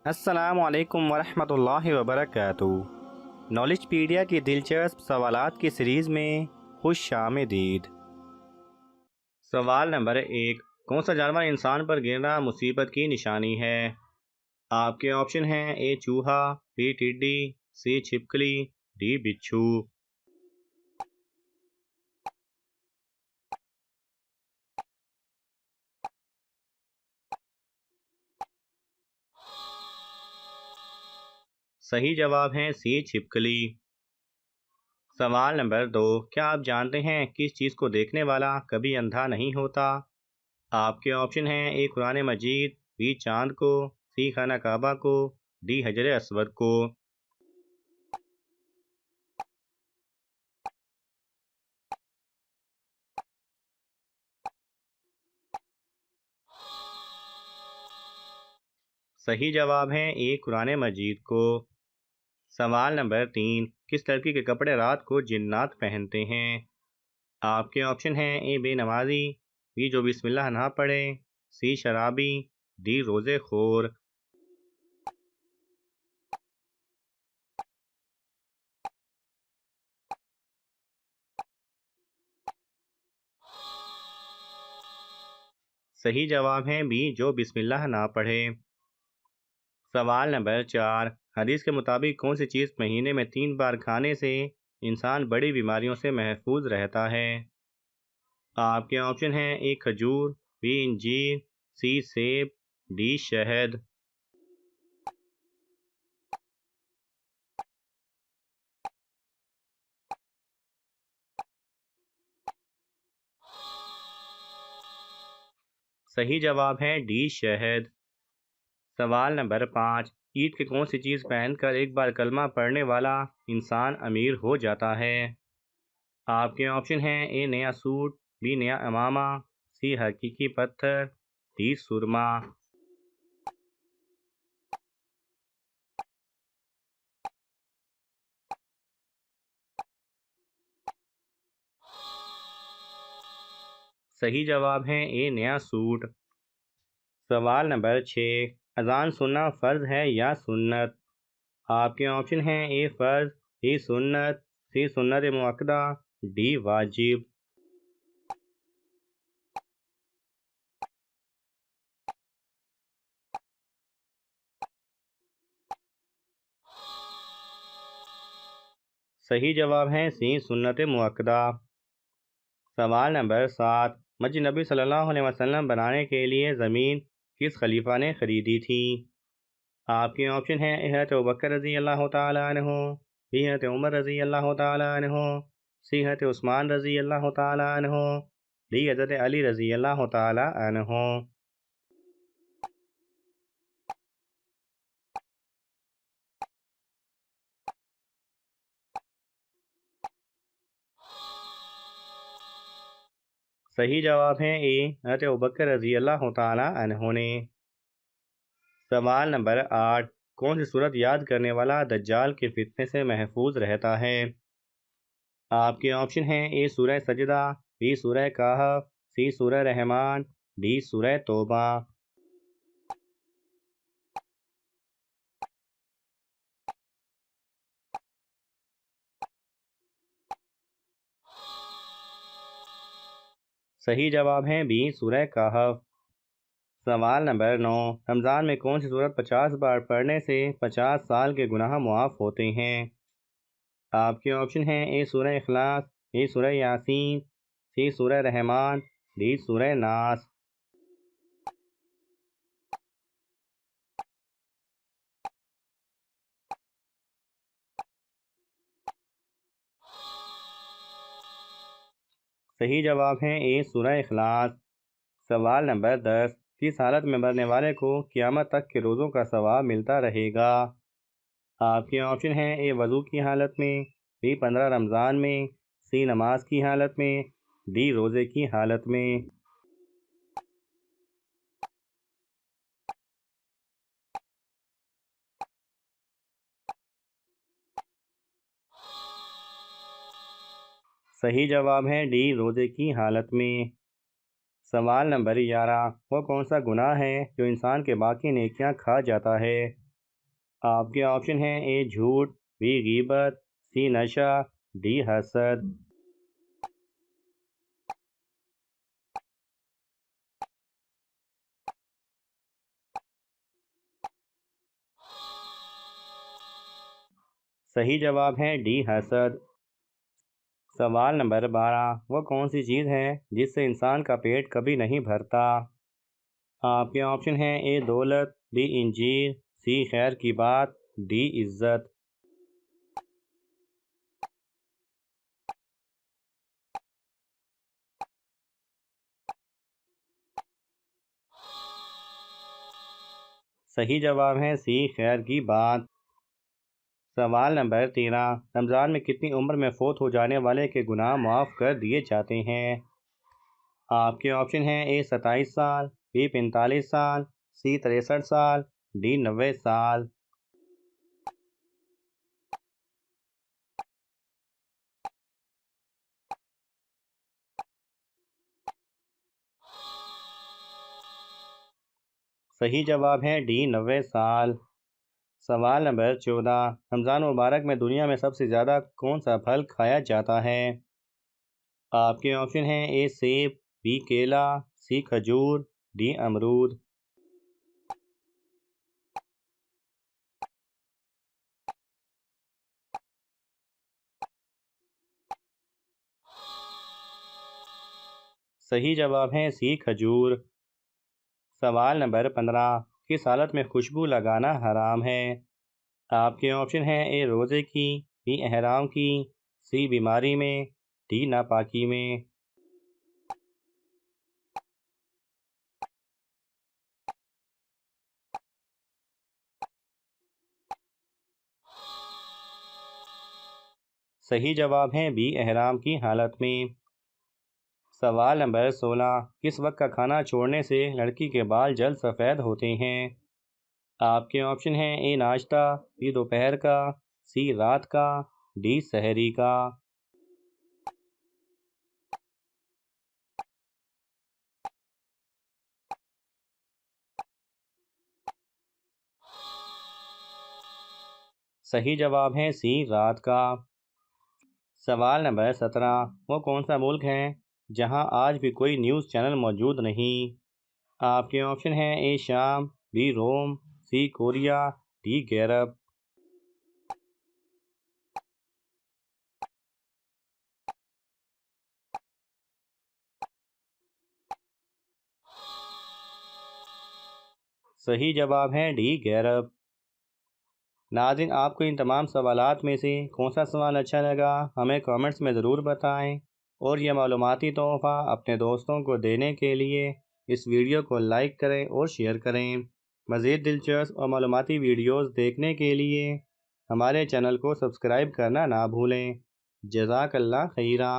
अस्सलामु अलैकुम वरहमतुल्लाहि वबरकातुहू। नॉलेजपीडिया की दिलचस्प सवालात की सीरीज़ में खुश आमदीद। सवाल नंबर 1, कौन सा जानवर इंसान पर गिरना मुसीबत की निशानी है? आपके ऑप्शन हैं ए चूहा, बी टिड्डी, सी छिपकली, डी बिच्छू। सही जवाब है सी छिपकली। सवाल नंबर 2, क्या आप जानते हैं किस चीज़ को देखने वाला कभी अंधा नहीं होता? आपके ऑप्शन हैं ए कुरान मजीद, बी चांद को, सी खाना काबा को, डी हजर अस्वद को। सही जवाब है ए कुरान मजीद को। सवाल नंबर 3, किस लड़की के कपड़े रात को जिन्नात पहनते हैं? आपके ऑप्शन हैं ए बेनमाजी, बी जो बिस्मिल्लाह ना पढ़े, सी शराबी, डी रोजे खोर। सही जवाब है बी जो बिस्मिल्लाह ना पढ़े। सवाल नंबर 4, हदीस के मुताबिक कौन सी चीज़ महीने में 3 बार खाने से इंसान बड़ी बीमारियों से महफूज रहता है? आपके ऑप्शन हैं ए खजूर, बी इंजीर, सी सेब, डी शहद। सही जवाब है डी शहद। सवाल नंबर 5, ईद की कौन सी चीज़ पहनकर एक बार कलमा पढ़ने वाला इंसान अमीर हो जाता है? आपके ऑप्शन हैं ए नया सूट, बी नया अमामा, सी हकीकी पत्थर, डी सुरमा। सही जवाब है ए नया सूट। सवाल नंबर 6, अजान सुनना फ़र्ज है या सुन्नत? आपके ऑप्शन हैं ए फ़र्ज, बी सुन्नत, सी सुन्नत मुअक्कदा, डी वाजिब। सही जवाब है सी सुन्नत मुअक्कदा। सवाल नंबर 7, मस्जिद नबी सल्लल्लाहु अलैहि वसल्लम बनाने के लिए ज़मीन किस खलीफा ने खरीदी थी? आपके ऑप्शन हैं ए हज़रत अबू बकर रज़ी अल्लाह तआला अन्हु, बी हज़रत उमर रज़ी अल्लाह तआला अन्हु, सी हज़रत उस्मान रज़ी अल्लाह तआला अन्हु, डी हज़रत अली रज़ी अल्लाह तआला अन्हु। सही जवाब है ए हज़रत अबू बकर रज़ी अल्लाह तआला अन्हु ने। सवाल नंबर 8, कौन सी सूरत याद करने वाला दज्जाल के फितने से महफूज रहता है? आपके ऑप्शन हैं ए सूरह सजदा, बी सूरह कहफ, सी सूरह रहमान, डी सूरह तौबा। सही जवाब है बी सूरह कहफ। सवाल नंबर 9, रमज़ान में कौन सी सूरत 50 बार पढ़ने से 50 साल के गुनाह मुआफ़ होते हैं? आपके ऑप्शन हैं ए सूरह इखलास, बी सूरह यासीन, सी सूरह रहमान, डी सूरह नास। सही जवाब है ए सूरह इखलास। सवाल नंबर 10, किस हालत में मरने वाले को क़यामत तक के रोज़ों का सवाब मिलता रहेगा? आपके ऑप्शन हैं ए वज़ू की हालत में, बी 15 रमज़ान में, सी नमाज की हालत में, डी रोज़े की हालत में। सही जवाब है डी रोज़े की हालत में। सवाल नंबर 11, वो कौन सा गुनाह है जो इंसान के बाकी नेकियां खा जाता है? आपके ऑप्शन हैं ए झूठ, बी गीबत, सी नशा, डी हसद। सही जवाब है डी हसद। सवाल नंबर 12, वो कौन सी चीज़ है जिससे इंसान का पेट कभी नहीं भरता? आपके ऑप्शन हैं ए दौलत, बी इंजीर, सी खैर की बात, डी इज्जत। सही जवाब है सी खैर की बात। सवाल नंबर 13, रमज़ान में कितनी उम्र में फ़ौत हो जाने वाले के गुनाह माफ़ कर दिए जाते हैं? आपके ऑप्शन हैं ए 27 साल, बी 45 साल, सी 63 साल, डी 90 साल। सही जवाब है डी 90 साल। सवाल नंबर 14, रमज़ान मुबारक में दुनिया में सबसे ज़्यादा कौन सा फल खाया जाता है? आपके ऑप्शन हैं ए सेब, बी केला, सी खजूर, डी अमरूद। सही जवाब है सी खजूर। सवाल नंबर 15, किस हालत में खुशबू लगाना हराम है? आपके ऑप्शन हैं ए रोज़े की, बी एहराम की, सी बीमारी में, डी नापाकी में। सही जवाब है बी एहराम की हालत में। सवाल नंबर 16, किस वक्त का खाना छोड़ने से लड़की के बाल जल्द सफ़ेद होते हैं? आपके ऑप्शन हैं ए नाश्ता, बी दोपहर का, सी रात का, डी सहरी का। सही जवाब है सी रात का। सवाल नंबर 17, वो कौन सा मुल्क है जहां आज भी कोई न्यूज़ चैनल मौजूद नहीं? आपके ऑप्शन हैं ए शाम, बी रोम, सी कोरिया, डी गैरब। सही जवाब है डी गैरब। नाज़रीन, आपको इन तमाम सवालात में से कौन सा सवाल अच्छा लगा हमें कमेंट्स में ज़रूर बताएं, और यह मालूमाती तोहफ़ा अपने दोस्तों को देने के लिए इस वीडियो को लाइक करें और शेयर करें। मज़ीद दिलचस्प और मालूमाती वीडियोज़ देखने के लिए हमारे चैनल को सब्सक्राइब करना ना भूलें। जज़ाकल्लाह खैरा।